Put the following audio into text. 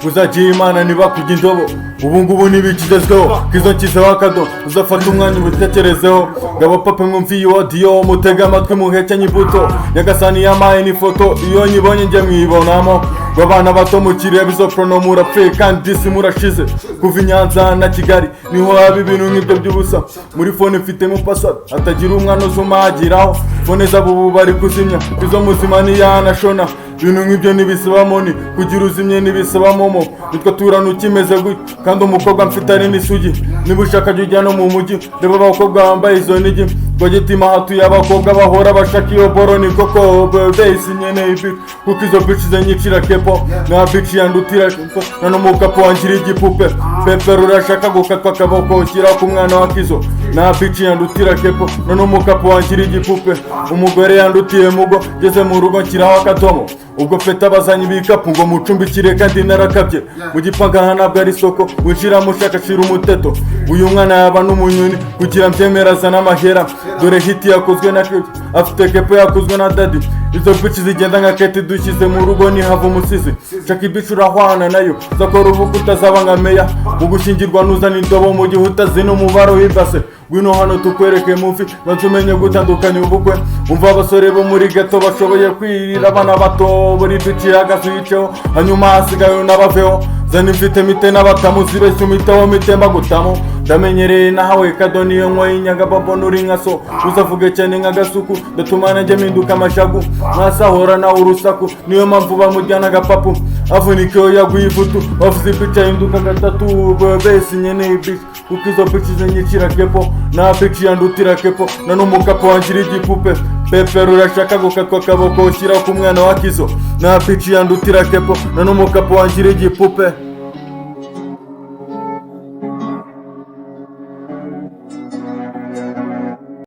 uzagiye imana ntibakujya indobo ubu ngubu ntibikigezweho kizo nshyizeho akado uzafata umwanya ubitekerezeho ngabo papa mwumviye audio mutega amatwi muhekenya imbuto nyagasani yamaye n'ifoto iyo nyibonye njye mwibonamo babana bato mukireba izo pronomu urapfuye kandi disi murashize kuva i Nyanza na Kigali niho haba ibintu nk'ibyo by'ubusa muri fone mfitemo password atagira umwana uzumagiraho fone z'abo bari kuzimya izo muzima niyanashona ibintu nk'ibyo ntibisaba moni kugira uzimye ntibisaba momo nitwo turana ukimeze gutya kandi umukobwa mfite ari n'isugi niba ushaka jya ujya no mu mujyi reba abakobwa bambaye izo nigi rwagitima hatuye abakobwa bahora bashaka iyo boro ni koko besi nyene ibi kuko izo bitch zenyicira kepo na bitch yandutira nano mukapo wangira igipupe pepe rurashaka gukatwa akaboko kira ku mwana wa Kizo na bitch yandutira kepo nano mukapo wangira igipupe umugore yandutiye mugo geze mu rugo nkiraho akadomo ubwo feta bazanye ibikapu ngo mucumbikire kandi narakabye mu gipanga ntabwo ari soko winjira mushakashira umuteto uyu mwana yaba n'umunyoni kugira mbyemeraza n'amahera dore hiti yakozwe na Kate afite kepo yakozwe na Daddy izo bitch zigenda nka Kate dushyize mu rugo ni hava umusizi shaka ibitch urahwana nayo zakora uvuga utazaba nka meya ugushyingirwa nuzana indobo mu gihe utazina umubaro w'ibase gwino hano tukwereke mumfi bazumenye gutandukanya ubukwe umva abasore bo muri ghetto bashoboye kwirira abana bato buri duciye agasuyiceho hanyuma hasigaye n'abaveho zani mfite mite n'abatamuzi bese umiteho mitemba gutamo ndamenyereye nahawe kado niyo nkwaye inyaga babona uri nka so uzavuge cyane nk'agasuku ndatuma nanjye mpinduka amashagu mwasahora nawe urusaku niyo mpamvu bamujyana agapapu avunikiyo yaguye ivutu bavuze ibica hinduka gatatu besi nyene ibici kuko izo bitch zenyicira kepo na bitch yandutira kepo nano mukapo wangira igipupe pepe rurashaka gukatwa akaboko ushyira ku mwana wa Kizo na bitch yandutira kepo nano mukapo wangira igipupe